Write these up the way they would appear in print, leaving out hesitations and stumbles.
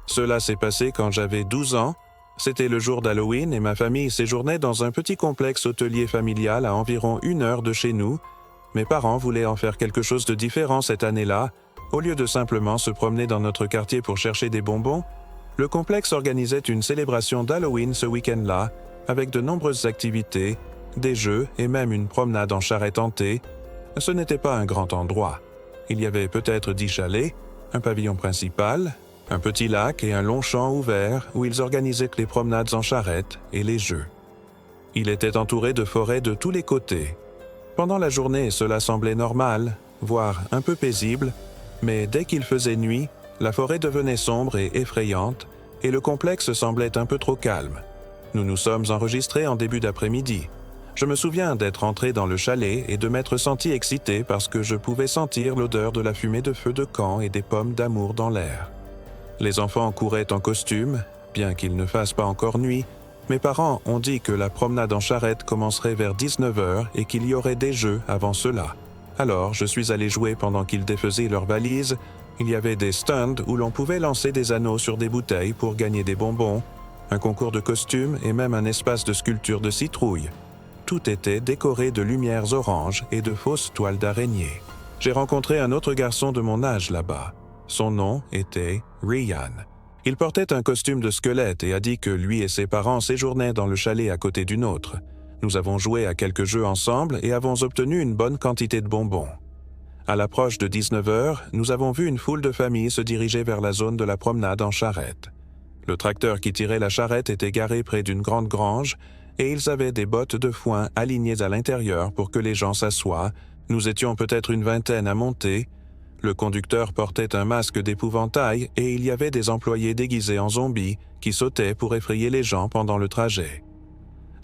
Cela s'est passé quand j'avais 12 ans. C'était le jour d'Halloween et ma famille séjournait dans un petit complexe hôtelier familial à environ 1 heure de chez nous. Mes parents voulaient en faire quelque chose de différent cette année-là. Au lieu de simplement se promener dans notre quartier pour chercher des bonbons, le complexe organisait une célébration d'Halloween ce week-end-là, avec de nombreuses activités, des jeux et même une promenade en charrette hantée. Ce n'était pas un grand endroit. Il y avait peut-être 10 chalets, un pavillon principal, un petit lac et un long champ ouvert où ils organisaient les promenades en charrette et les jeux. Il était entouré de forêts de tous les côtés. Pendant la journée, cela semblait normal, voire un peu paisible, mais dès qu'il faisait nuit, la forêt devenait sombre et effrayante, et le complexe semblait un peu trop calme. Nous nous sommes enregistrés en début d'après-midi. Je me souviens d'être entré dans le chalet et de m'être senti excité parce que je pouvais sentir l'odeur de la fumée de feu de camp et des pommes d'amour dans l'air. Les enfants couraient en costume, bien qu'il ne fasse pas encore nuit. Mes parents ont dit que la promenade en charrette commencerait vers 19h et qu'il y aurait des jeux avant cela. Alors, je suis allé jouer pendant qu'ils défaisaient leurs valises. Il y avait des stands où l'on pouvait lancer des anneaux sur des bouteilles pour gagner des bonbons, un concours de costumes et même un espace de sculpture de citrouille. Tout était décoré de lumières oranges et de fausses toiles d'araignée. J'ai rencontré un autre garçon de mon âge là-bas. Son nom était Ryan. Il portait un costume de squelette et a dit que lui et ses parents séjournaient dans le chalet à côté du nôtre. Nous avons joué à quelques jeux ensemble et avons obtenu une bonne quantité de bonbons. À l'approche de 19h, nous avons vu une foule de familles se diriger vers la zone de la promenade en charrette. Le tracteur qui tirait la charrette était garé près d'une grande grange et ils avaient des bottes de foin alignées à l'intérieur pour que les gens s'assoient. Nous étions peut-être une vingtaine à monter. Le conducteur portait un masque d'épouvantail et il y avait des employés déguisés en zombies qui sautaient pour effrayer les gens pendant le trajet.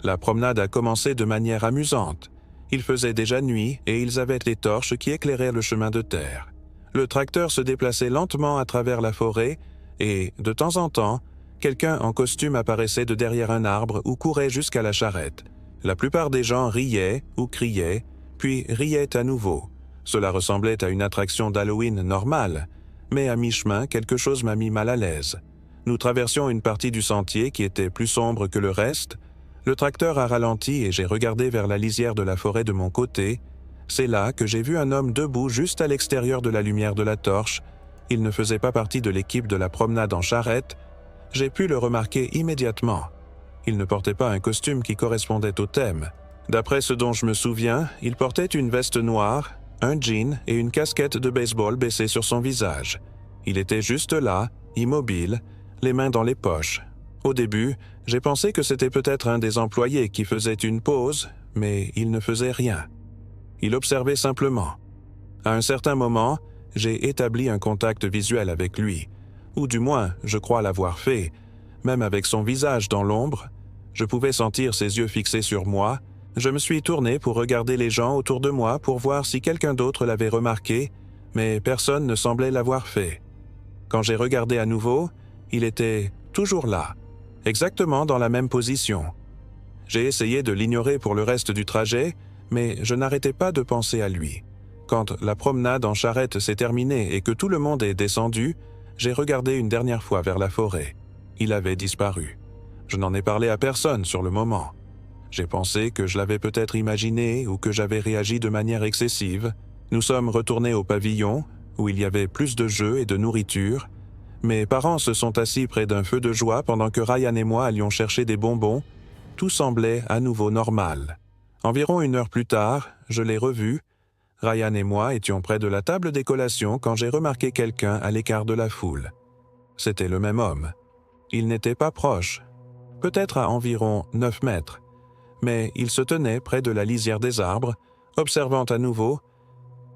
La promenade a commencé de manière amusante. Il faisait déjà nuit et ils avaient des torches qui éclairaient le chemin de terre. Le tracteur se déplaçait lentement à travers la forêt et, de temps en temps, quelqu'un en costume apparaissait de derrière un arbre ou courait jusqu'à la charrette. La plupart des gens riaient ou criaient, puis riaient à nouveau. Cela ressemblait à une attraction d'Halloween normale, mais à mi-chemin, quelque chose m'a mis mal à l'aise. Nous traversions une partie du sentier qui était plus sombre que le reste. Le tracteur a ralenti et j'ai regardé vers la lisière de la forêt de mon côté. C'est là que j'ai vu un homme debout juste à l'extérieur de la lumière de la torche. Il ne faisait pas partie de l'équipe de la promenade en charrette. J'ai pu le remarquer immédiatement. Il ne portait pas un costume qui correspondait au thème. D'après ce dont je me souviens, il portait une veste noire, un jean et une casquette de baseball baissée sur son visage. Il était juste là, immobile, les mains dans les poches. Au début, j'ai pensé que c'était peut-être un des employés qui faisait une pause, mais il ne faisait rien. Il observait simplement. À un certain moment, j'ai établi un contact visuel avec lui, ou du moins, je crois l'avoir fait. Même avec son visage dans l'ombre, je pouvais sentir ses yeux fixés sur moi. Je me suis tourné pour regarder les gens autour de moi pour voir si quelqu'un d'autre l'avait remarqué, mais personne ne semblait l'avoir fait. Quand j'ai regardé à nouveau, il était toujours là, exactement dans la même position. J'ai essayé de l'ignorer pour le reste du trajet, mais je n'arrêtais pas de penser à lui. Quand la promenade en charrette s'est terminée et que tout le monde est descendu, j'ai regardé une dernière fois vers la forêt. Il avait disparu. Je n'en ai parlé à personne sur le moment. J'ai pensé que je l'avais peut-être imaginé ou que j'avais réagi de manière excessive. Nous sommes retournés au pavillon, où il y avait plus de jeux et de nourriture. Mes parents se sont assis près d'un feu de joie pendant que Ryan et moi allions chercher des bonbons. Tout semblait à nouveau normal. Environ 1 heure plus tard, je l'ai revu. Ryan et moi étions près de la table des collations quand j'ai remarqué quelqu'un à l'écart de la foule. C'était le même homme. Il n'était pas proche, peut-être à environ 9 mètres. Mais il se tenait près de la lisière des arbres, observant à nouveau.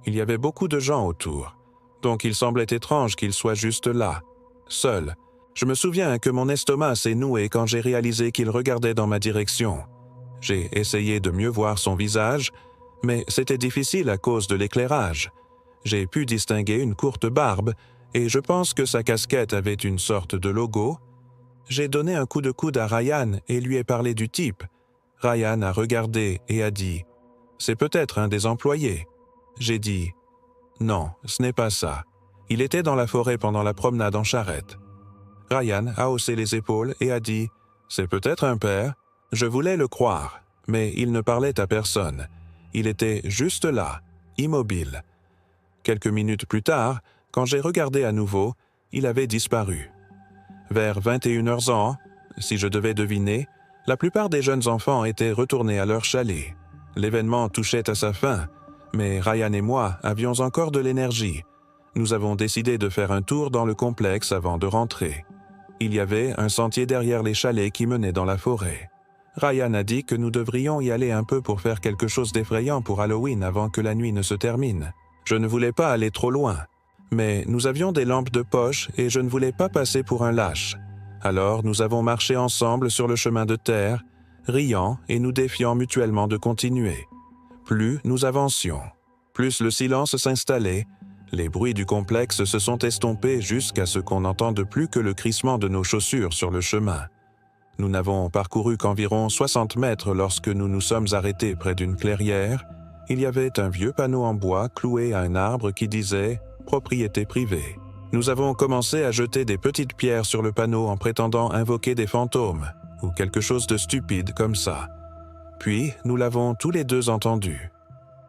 Il y avait beaucoup de gens autour, donc il semblait étrange qu'il soit juste là, seul. Je me souviens que mon estomac s'est noué quand j'ai réalisé qu'il regardait dans ma direction. J'ai essayé de mieux voir son visage, mais c'était difficile à cause de l'éclairage. J'ai pu distinguer une courte barbe, et je pense que sa casquette avait une sorte de logo. J'ai donné un coup de coude à Ryan et lui ai parlé du type. Ryan a regardé et a dit « C'est peut-être un des employés ». J'ai dit « Non, ce n'est pas ça. Il était dans la forêt pendant la promenade en charrette ». Ryan a haussé les épaules et a dit « C'est peut-être un père ». Je voulais le croire, mais il ne parlait à personne. Il était juste là, immobile. Quelques minutes plus tard, quand j'ai regardé à nouveau, il avait disparu. Vers 21h, si je devais deviner, la plupart des jeunes enfants étaient retournés à leur chalet. L'événement touchait à sa fin, mais Ryan et moi avions encore de l'énergie. Nous avons décidé de faire un tour dans le complexe avant de rentrer. Il y avait un sentier derrière les chalets qui menait dans la forêt. Ryan a dit que nous devrions y aller un peu pour faire quelque chose d'effrayant pour Halloween avant que la nuit ne se termine. Je ne voulais pas aller trop loin, mais nous avions des lampes de poche et je ne voulais pas passer pour un lâche. Alors nous avons marché ensemble sur le chemin de terre, riant et nous défiant mutuellement de continuer. Plus nous avancions, plus le silence s'installait, les bruits du complexe se sont estompés jusqu'à ce qu'on n'entende plus que le crissement de nos chaussures sur le chemin. Nous n'avons parcouru qu'environ 60 mètres lorsque nous nous sommes arrêtés près d'une clairière. Il y avait un vieux panneau en bois cloué à un arbre qui disait « Propriété privée ». Nous avons commencé à jeter des petites pierres sur le panneau en prétendant invoquer des fantômes, ou quelque chose de stupide comme ça. Puis, nous l'avons tous les deux entendu.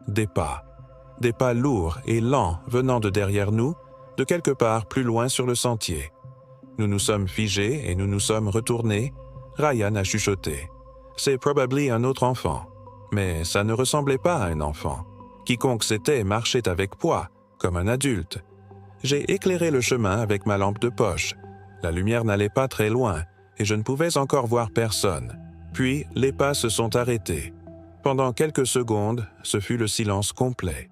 Des pas lourds et lents venant de derrière nous, de quelque part plus loin sur le sentier. Nous nous sommes figés et nous nous sommes retournés. Ryan a chuchoté. C'est probablement un autre enfant. Mais ça ne ressemblait pas à un enfant. Quiconque c'était marchait avec poids, comme un adulte. J'ai éclairé le chemin avec ma lampe de poche. La lumière n'allait pas très loin, et je ne pouvais encore voir personne. Puis, les pas se sont arrêtés. Pendant quelques secondes, ce fut le silence complet.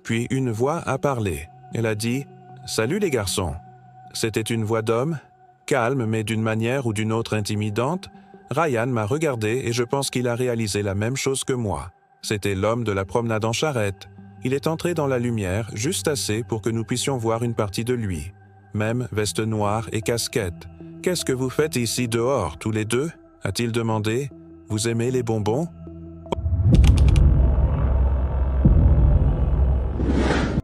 Puis une voix a parlé. Elle a dit « Salut les garçons ». C'était une voix d'homme, calme mais d'une manière ou d'une autre intimidante. Ryan m'a regardé et je pense qu'il a réalisé la même chose que moi. C'était l'homme de la promenade en charrette. Il est entré dans la lumière juste assez pour que nous puissions voir une partie de lui. Même veste noire et casquette. « Qu'est-ce que vous faites ici dehors, tous les deux » a-t-il demandé. « Vous aimez les bonbons »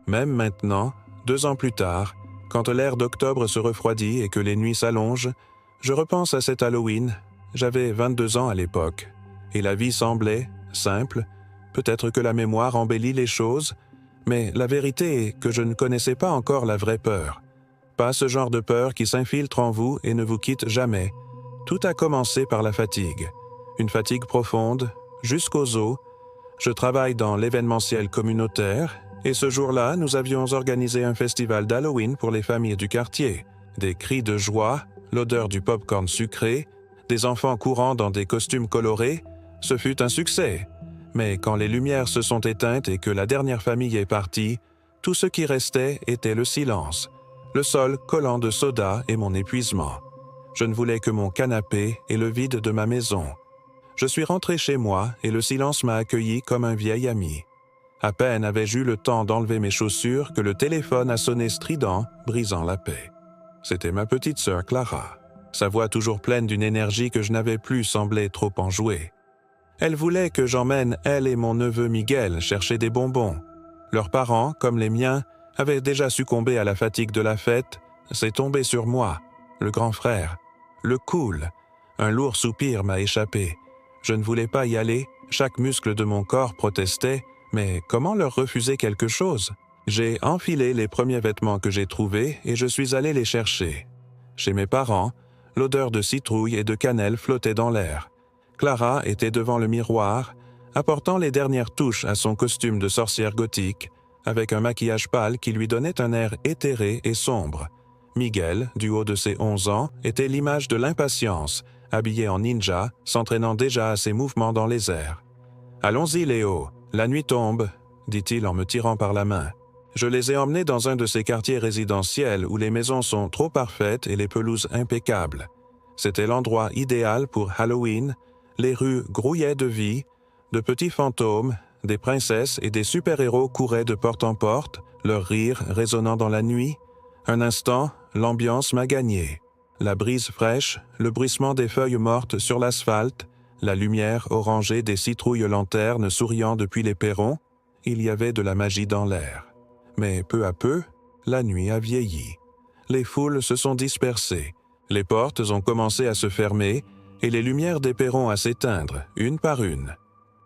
Même maintenant, 2 ans plus tard, quand l'air d'octobre se refroidit et que les nuits s'allongent, je repense à cet Halloween. J'avais 22 ans à l'époque, et la vie semblait simple. Peut-être que la mémoire embellit les choses, mais la vérité est que je ne connaissais pas encore la vraie peur. Pas ce genre de peur qui s'infiltre en vous et ne vous quitte jamais. Tout a commencé par la fatigue. Une fatigue profonde, jusqu'aux os. Je travaille dans l'événementiel communautaire, et ce jour-là, nous avions organisé un festival d'Halloween pour les familles du quartier. Des cris de joie, l'odeur du pop-corn sucré, des enfants courant dans des costumes colorés, ce fut un succès. Mais quand les lumières se sont éteintes et que la dernière famille est partie, tout ce qui restait était le silence, le sol collant de soda et mon épuisement. Je ne voulais que mon canapé et le vide de ma maison. Je suis rentré chez moi et le silence m'a accueilli comme un vieil ami. À peine avais-je eu le temps d'enlever mes chaussures que le téléphone a sonné strident, brisant la paix. C'était ma petite sœur Clara. Sa voix toujours pleine d'une énergie que je n'avais plus semblait trop enjouée. Elle voulait que j'emmène elle et mon neveu Miguel chercher des bonbons. Leurs parents, comme les miens, avaient déjà succombé à la fatigue de la fête. C'est tombé sur moi, le grand frère. Le cool. Un lourd soupir m'a échappé. Je ne voulais pas y aller, chaque muscle de mon corps protestait, mais comment leur refuser quelque chose? J'ai enfilé les premiers vêtements que j'ai trouvés et je suis allé les chercher. Chez mes parents, l'odeur de citrouille et de cannelle flottait dans l'air. Clara était devant le miroir, apportant les dernières touches à son costume de sorcière gothique, avec un maquillage pâle qui lui donnait un air éthéré et sombre. Miguel, du haut de ses 11 ans, était l'image de l'impatience, habillé en ninja, s'entraînant déjà à ses mouvements dans les airs. « Allons-y, Léo, la nuit tombe », dit-il en me tirant par la main. Je les ai emmenés dans un de ces quartiers résidentiels où les maisons sont trop parfaites et les pelouses impeccables. C'était l'endroit idéal pour Halloween. Les rues grouillaient de vie, de petits fantômes, des princesses et des super-héros couraient de porte en porte, leurs rires résonnant dans la nuit. Un instant, l'ambiance m'a gagné. La brise fraîche, le bruissement des feuilles mortes sur l'asphalte, la lumière orangée des citrouilles lanternes souriant depuis les perrons, il y avait de la magie dans l'air. Mais peu à peu, la nuit a vieilli. Les foules se sont dispersées. Les portes ont commencé à se fermer et les lumières des perrons à s'éteindre, une par une.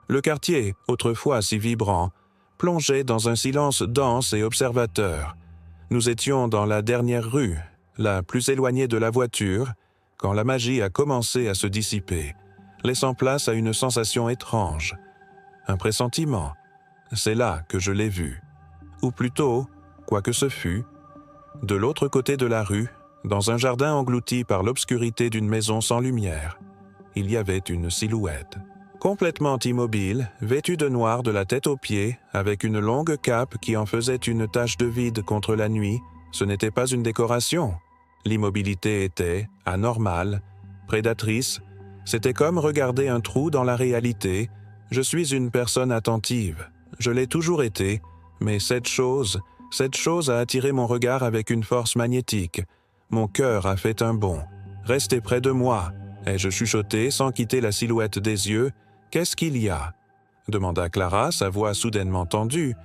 Le quartier, autrefois si vibrant, plongeait dans un silence dense et observateur. Nous étions dans la dernière rue, la plus éloignée de la voiture, quand la magie a commencé à se dissiper, laissant place à une sensation étrange. Un pressentiment. C'est là que je l'ai vu. Ou plutôt, quoi que ce fût, de l'autre côté de la rue, dans un jardin englouti par l'obscurité d'une maison sans lumière, il y avait une silhouette. Complètement immobile, vêtue de noir de la tête aux pieds, avec une longue cape qui en faisait une tache de vide contre la nuit, ce n'était pas une décoration. L'immobilité était anormale, prédatrice. C'était comme regarder un trou dans la réalité. Je suis une personne attentive. Je l'ai toujours été, mais cette chose a attiré mon regard avec une force magnétique. Mon cœur a fait un bond. Restez près de moi, ai-je chuchoté sans quitter la silhouette des yeux. Qu'est-ce qu'il y a? Demanda Clara, sa voix soudainement tendue.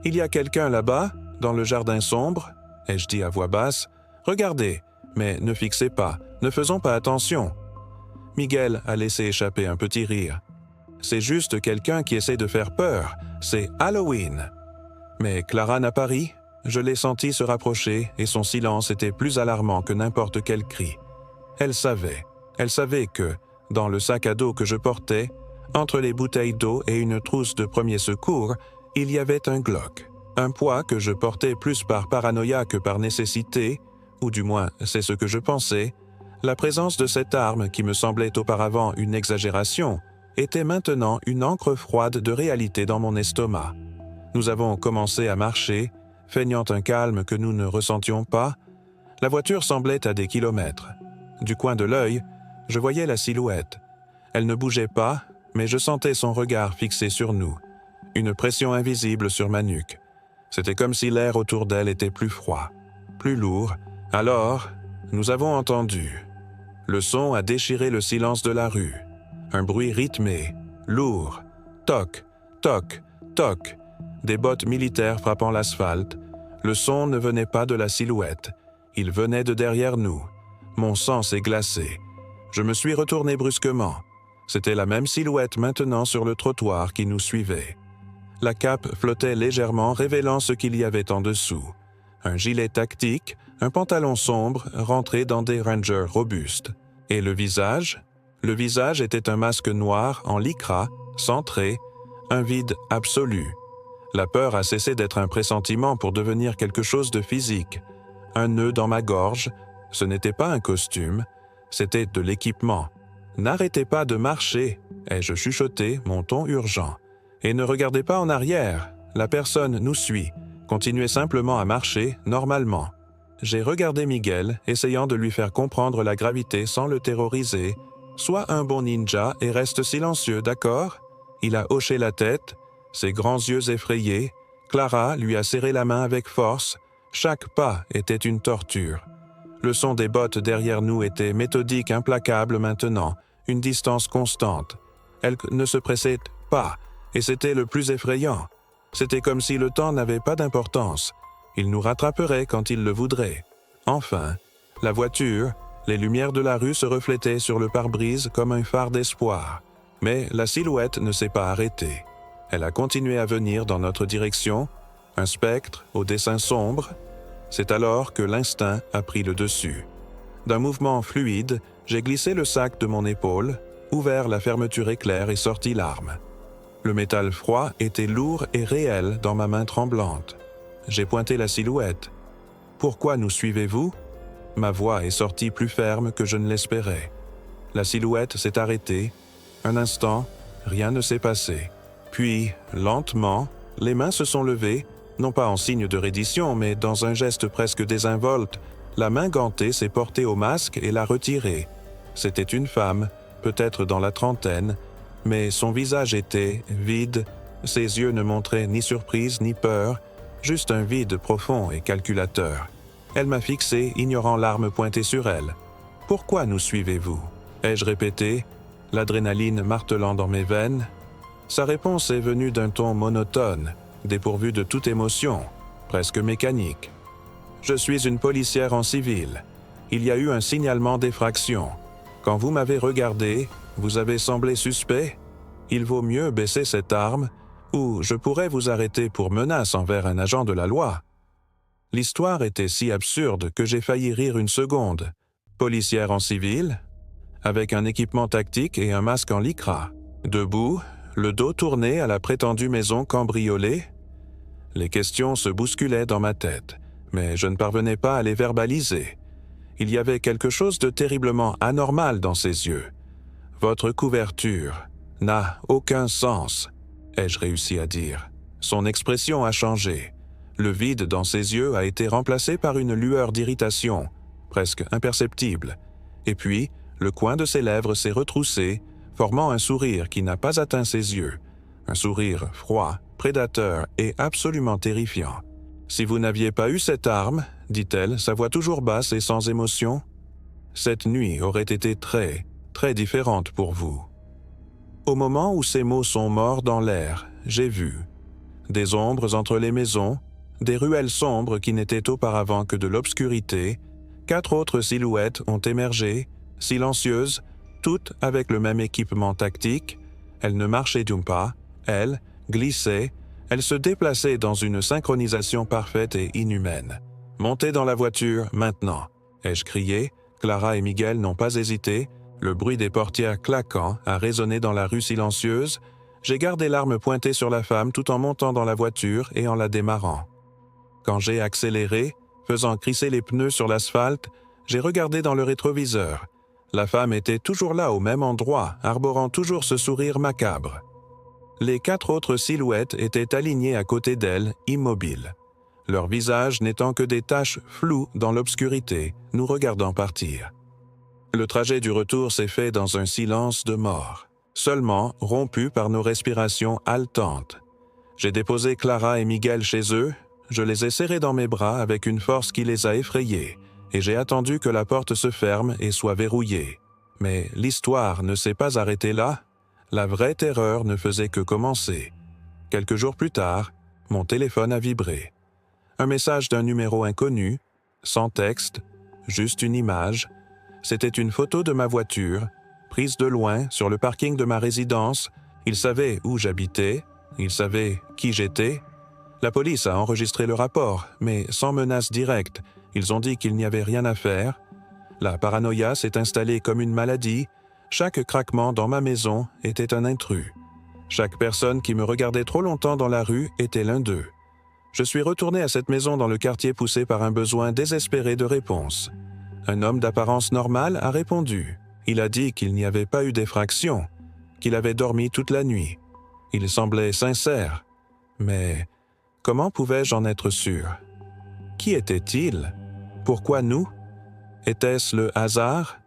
Il y a quelqu'un là-bas, dans le jardin sombre, ai-je dit à voix basse. Regardez, mais ne fixez pas, ne faisons pas attention. Miguel a laissé échapper un petit rire. C'est juste quelqu'un qui essaie de faire peur, c'est Halloween. Mais Clara n'a pas ri. Je l'ai senti se rapprocher et son silence était plus alarmant que n'importe quel cri. Elle savait que, dans le sac à dos que je portais, entre les bouteilles d'eau et une trousse de premier secours, il y avait un Glock. Un poids que je portais plus par paranoïa que par nécessité, ou du moins c'est ce que je pensais. La présence de cette arme, qui me semblait auparavant une exagération, était maintenant une encre froide de réalité dans mon estomac. Nous avons commencé à marcher, feignant un calme que nous ne ressentions pas. La voiture semblait à des kilomètres. Du coin de l'œil, je voyais la silhouette. Elle ne bougeait pas, mais je sentais son regard fixé sur nous. Une pression invisible sur ma nuque. C'était comme si l'air autour d'elle était plus froid, plus lourd. Alors, nous avons entendu. Le son a déchiré le silence de la rue. Un bruit rythmé, lourd. Toc, toc, toc. Des bottes militaires frappant l'asphalte. Le son ne venait pas de la silhouette. Il venait de derrière nous. Mon sang s'est glacé. Je me suis retourné brusquement. C'était la même silhouette maintenant sur le trottoir qui nous suivait. La cape flottait légèrement, révélant ce qu'il y avait en dessous. Un gilet tactique, un pantalon sombre rentré dans des rangers robustes. Et le visage? Le visage était un masque noir en lycra, centré, un vide absolu. La peur a cessé d'être un pressentiment pour devenir quelque chose de physique. Un nœud dans ma gorge, ce n'était pas un costume, c'était de l'équipement. N'arrêtez pas de marcher, ai-je chuchoté, mon ton urgent. Et ne regardez pas en arrière, la personne nous suit. Continuez simplement à marcher, normalement. J'ai regardé Miguel, essayant de lui faire comprendre la gravité sans le terroriser. Sois un bon ninja et reste silencieux, d'accord? Il a hoché la tête, ses grands yeux effrayés. Clara lui a serré la main avec force. Chaque pas était une torture. Le son des bottes derrière nous était méthodique, implacable maintenant, une distance constante. Elle ne se pressait pas, et c'était le plus effrayant. C'était comme si le temps n'avait pas d'importance. Il nous rattraperait quand il le voudrait. Enfin, la voiture, les lumières de la rue se reflétaient sur le pare-brise comme un phare d'espoir. Mais la silhouette ne s'est pas arrêtée. Elle a continué à venir dans notre direction, un spectre au dessin sombre. C'est alors que l'instinct a pris le dessus. D'un mouvement fluide, j'ai glissé le sac de mon épaule, ouvert la fermeture éclair et sorti l'arme. Le métal froid était lourd et réel dans ma main tremblante. J'ai pointé la silhouette. « Pourquoi nous suivez-vous » Ma voix est sortie plus ferme que je ne l'espérais. La silhouette s'est arrêtée. Un instant, rien ne s'est passé. Puis, lentement, les mains se sont levées, non pas en signe de reddition, mais dans un geste presque désinvolte. La main gantée s'est portée au masque et l'a retiré. C'était une femme, peut-être dans la trentaine, mais son visage était vide, ses yeux ne montraient ni surprise ni peur, juste un vide profond et calculateur. Elle m'a fixé, ignorant l'arme pointée sur elle. « Pourquoi nous suivez-vous » ai-je répété, l'adrénaline martelant dans mes veines. Sa réponse est venue d'un ton monotone, dépourvu de toute émotion, presque mécanique. « Je suis une policière en civil. Il y a eu un signalement d'effraction. Quand vous m'avez regardé, vous avez semblé suspect. Il vaut mieux baisser cette arme, ou je pourrais vous arrêter pour menace envers un agent de la loi. » L'histoire était si absurde que j'ai failli rire une seconde. Policière en civil, avec un équipement tactique et un masque en lycra. Debout, le dos tourné à la prétendue maison cambriolée. Les questions se bousculaient dans ma tête, mais je ne parvenais pas à les verbaliser. Il y avait quelque chose de terriblement anormal dans ses yeux. « Votre couverture n'a aucun sens », ai-je réussi à dire. Son expression a changé. Le vide dans ses yeux a été remplacé par une lueur d'irritation, presque imperceptible. Et puis, le coin de ses lèvres s'est retroussé, formant un sourire qui n'a pas atteint ses yeux. Un sourire froid, prédateur et absolument terrifiant. « Si vous n'aviez pas eu cette arme, dit-elle, sa voix toujours basse et sans émotion, cette nuit aurait été très, très différente pour vous. » Au moment où ces mots sont morts dans l'air, j'ai vu des ombres entre les maisons, des ruelles sombres qui n'étaient auparavant que de l'obscurité. 4 autres silhouettes ont émergé, silencieuses, toutes avec le même équipement tactique. Elles ne marchaient donc pas, elles glissaient, elles se déplaçaient dans une synchronisation parfaite et inhumaine. « Montez dans la voiture, maintenant !» ai-je crié. Clara et Miguel n'ont pas hésité. Le bruit des portières claquant a résonné dans la rue silencieuse. J'ai gardé l'arme pointée sur la femme tout en montant dans la voiture et en la démarrant. Quand j'ai accéléré, faisant crisser les pneus sur l'asphalte, j'ai regardé dans le rétroviseur. La femme était toujours là au même endroit, arborant toujours ce sourire macabre. Les 4 autres silhouettes étaient alignées à côté d'elle, immobiles. Leurs visages n'étant que des taches floues dans l'obscurité, nous regardant partir. Le trajet du retour s'est fait dans un silence de mort, seulement rompu par nos respirations haletantes. J'ai déposé Clara et Miguel chez eux, je les ai serrés dans mes bras avec une force qui les a effrayés, et j'ai attendu que la porte se ferme et soit verrouillée. Mais l'histoire ne s'est pas arrêtée là. La vraie terreur ne faisait que commencer. Quelques jours plus tard, mon téléphone a vibré. Un message d'un numéro inconnu, sans texte, juste une image. C'était une photo de ma voiture, prise de loin sur le parking de ma résidence. Ils savaient où j'habitais, ils savaient qui j'étais. La police a enregistré le rapport, mais sans menace directe. Ils ont dit qu'il n'y avait rien à faire. La paranoïa s'est installée comme une maladie. Chaque craquement dans ma maison était un intrus. Chaque personne qui me regardait trop longtemps dans la rue était l'un d'eux. Je suis retourné à cette maison dans le quartier poussé par un besoin désespéré de réponse. Un homme d'apparence normale a répondu. Il a dit qu'il n'y avait pas eu d'effraction, qu'il avait dormi toute la nuit. Il semblait sincère. Mais comment pouvais-je en être sûr? Qui était-il? Pourquoi nous? Était-ce le hasard?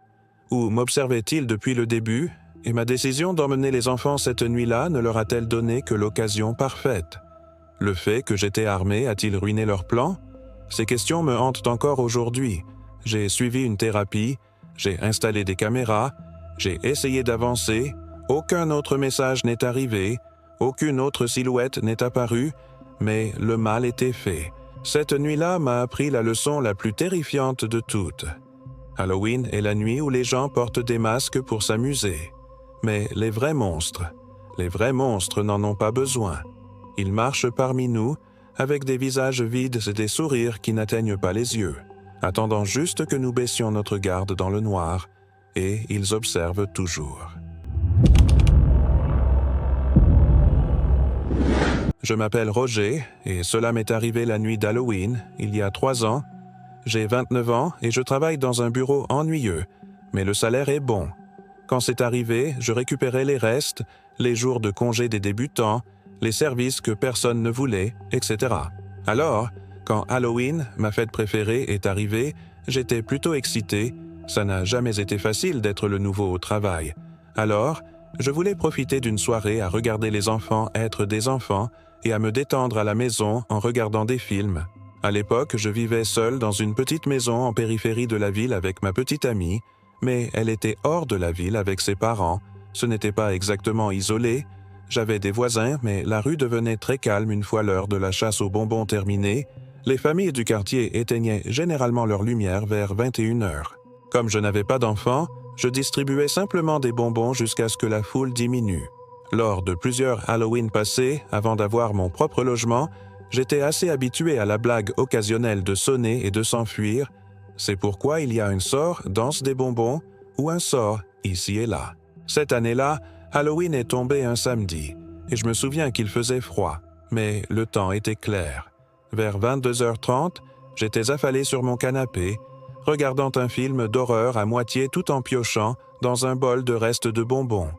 Ou m'observait-il depuis le début, et ma décision d'emmener les enfants cette nuit-là ne leur a-t-elle donné que l'occasion parfaite? Le fait que j'étais armé a-t-il ruiné leur plan? Ces questions me hantent encore aujourd'hui. J'ai suivi une thérapie, j'ai installé des caméras, j'ai essayé d'avancer, aucun autre message n'est arrivé, aucune autre silhouette n'est apparue, mais le mal était fait. Cette nuit-là m'a appris la leçon la plus terrifiante de toutes. Halloween est la nuit où les gens portent des masques pour s'amuser. Mais les vrais monstres n'en ont pas besoin. Ils marchent parmi nous, avec des visages vides et des sourires qui n'atteignent pas les yeux, attendant juste que nous baissions notre garde dans le noir, et ils observent toujours. Je m'appelle Roger, et cela m'est arrivé la nuit d'Halloween, il y a 3 ans. J'ai 29 ans et je travaille dans un bureau ennuyeux, mais le salaire est bon. Quand c'est arrivé, je récupérais les restes, les jours de congé des débutants, les services que personne ne voulait, etc. Alors, quand Halloween, ma fête préférée, est arrivée, j'étais plutôt excité. Ça n'a jamais été facile d'être le nouveau au travail. Alors, je voulais profiter d'une soirée à regarder les enfants être des enfants et à me détendre à la maison en regardant des films. À l'époque, je vivais seul dans une petite maison en périphérie de la ville avec ma petite amie, mais elle était hors de la ville avec ses parents. Ce n'était pas exactement isolé. J'avais des voisins, mais la rue devenait très calme une fois l'heure de la chasse aux bonbons terminée. Les familles du quartier éteignaient généralement leur lumière vers 21h. Comme je n'avais pas d'enfants, je distribuais simplement des bonbons jusqu'à ce que la foule diminue. Lors de plusieurs Halloween passés, avant d'avoir mon propre logement, j'étais assez habitué à la blague occasionnelle de sonner et de s'enfuir. C'est pourquoi il y a un sort, danse des bonbons, ou un sort, ici et là. Cette année-là, Halloween est tombé un samedi, et je me souviens qu'il faisait froid, mais le temps était clair. Vers 22h30, j'étais affalé sur mon canapé, regardant un film d'horreur à moitié tout en piochant dans un bol de restes de bonbons.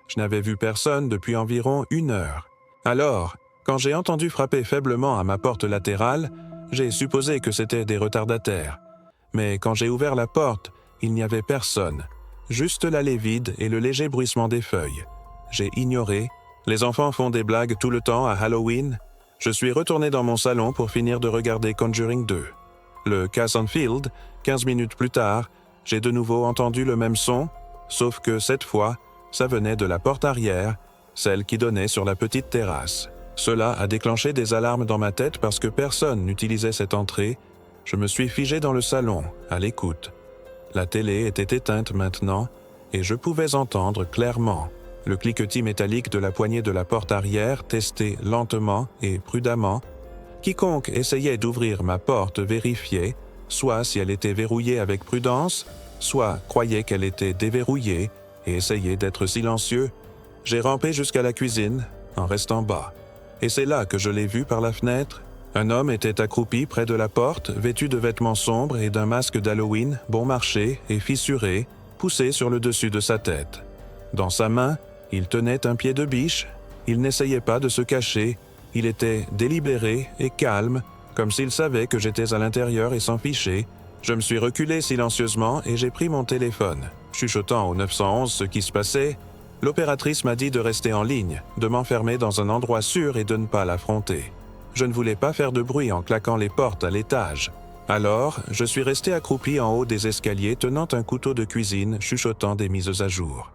Je n'avais vu personne depuis environ 1 heure. Alors, quand j'ai entendu frapper faiblement à ma porte latérale, j'ai supposé que c'était des retardataires. Mais quand j'ai ouvert la porte, il n'y avait personne. Juste l'allée vide et le léger bruissement des feuilles. J'ai ignoré. Les enfants font des blagues tout le temps à Halloween. Je suis retourné dans mon salon pour finir de regarder Conjuring 2. Le Casson Field, 15 minutes plus tard, j'ai de nouveau entendu le même son, sauf que cette fois, ça venait de la porte arrière, celle qui donnait sur la petite terrasse. Cela a déclenché des alarmes dans ma tête parce que personne n'utilisait cette entrée. Je me suis figé dans le salon, à l'écoute. La télé était éteinte maintenant, et je pouvais entendre clairement le cliquetis métallique de la poignée de la porte arrière testé lentement et prudemment. Quiconque essayait d'ouvrir ma porte vérifiait, soit si elle était verrouillée avec prudence, soit croyait qu'elle était déverrouillée et essayait d'être silencieux. J'ai rampé jusqu'à la cuisine, en restant bas. Et c'est là que je l'ai vu par la fenêtre. Un homme était accroupi près de la porte, vêtu de vêtements sombres et d'un masque d'Halloween, bon marché et fissuré, poussé sur le dessus de sa tête. Dans sa main, il tenait un pied de biche. Il n'essayait pas de se cacher. Il était délibéré et calme, comme s'il savait que j'étais à l'intérieur et s'en fichait. Je me suis reculé silencieusement et j'ai pris mon téléphone. Chuchotant au 911 ce qui se passait, l'opératrice m'a dit de rester en ligne, de m'enfermer dans un endroit sûr et de ne pas l'affronter. Je ne voulais pas faire de bruit en claquant les portes à l'étage. Alors, je suis resté accroupi en haut des escaliers tenant un couteau de cuisine, chuchotant des mises à jour.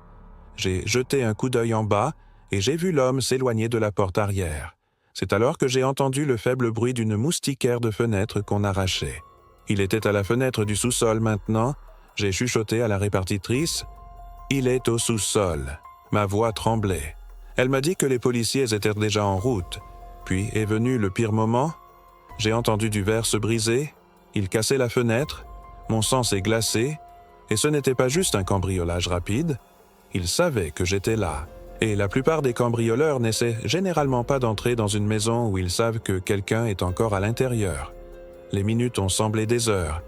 J'ai jeté un coup d'œil en bas et j'ai vu l'homme s'éloigner de la porte arrière. C'est alors que j'ai entendu le faible bruit d'une moustiquaire de fenêtre qu'on arrachait. Il était à la fenêtre du sous-sol maintenant. J'ai chuchoté à la répartitrice. « Il est au sous-sol. » Ma voix tremblait. Elle m'a dit que les policiers étaient déjà en route. Puis est venu le pire moment. J'ai entendu du verre se briser. Il cassait la fenêtre. Mon sang s'est glacé. Et ce n'était pas juste un cambriolage rapide. Ils savaient que j'étais là. Et la plupart des cambrioleurs n'essaient généralement pas d'entrer dans une maison où ils savent que quelqu'un est encore à l'intérieur. Les minutes ont semblé des heures.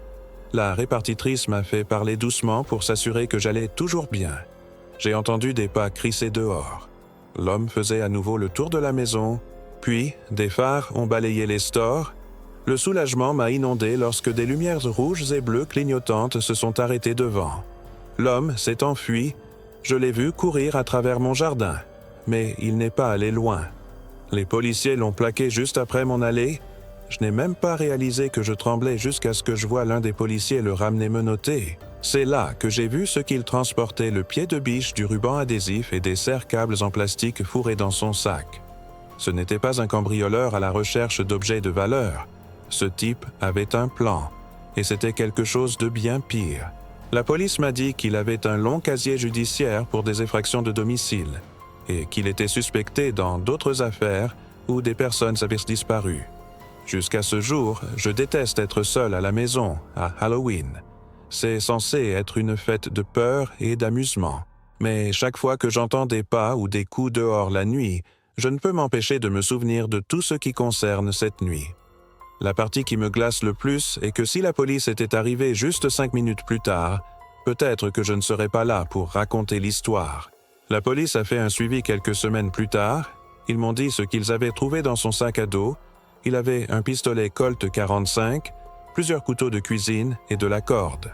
La répartitrice m'a fait parler doucement pour s'assurer que j'allais toujours bien. J'ai entendu des pas crisser dehors. L'homme faisait à nouveau le tour de la maison, puis des phares ont balayé les stores. Le soulagement m'a inondé lorsque des lumières rouges et bleues clignotantes se sont arrêtées devant. L'homme s'est enfui. Je l'ai vu courir à travers mon jardin, mais il n'est pas allé loin. Les policiers l'ont plaqué juste après mon allée. Je n'ai même pas réalisé que je tremblais jusqu'à ce que je vois l'un des policiers le ramener menotté. C'est là que j'ai vu ce qu'il transportait, le pied de biche, du ruban adhésif et des serre-câbles en plastique fourrés dans son sac. Ce n'était pas un cambrioleur à la recherche d'objets de valeur. Ce type avait un plan, et c'était quelque chose de bien pire. La police m'a dit qu'il avait un long casier judiciaire pour des effractions de domicile, et qu'il était suspecté dans d'autres affaires où des personnes avaient disparu. Jusqu'à ce jour, je déteste être seul à la maison, à Halloween. C'est censé être une fête de peur et d'amusement. Mais chaque fois que j'entends des pas ou des coups dehors la nuit, je ne peux m'empêcher de me souvenir de tout ce qui concerne cette nuit. La partie qui me glace le plus est que si la police était arrivée juste 5 minutes plus tard, peut-être que je ne serais pas là pour raconter l'histoire. La police a fait un suivi quelques semaines plus tard. Ils m'ont dit ce qu'ils avaient trouvé dans son sac à dos. Il avait un pistolet Colt 45, plusieurs couteaux de cuisine et de la corde.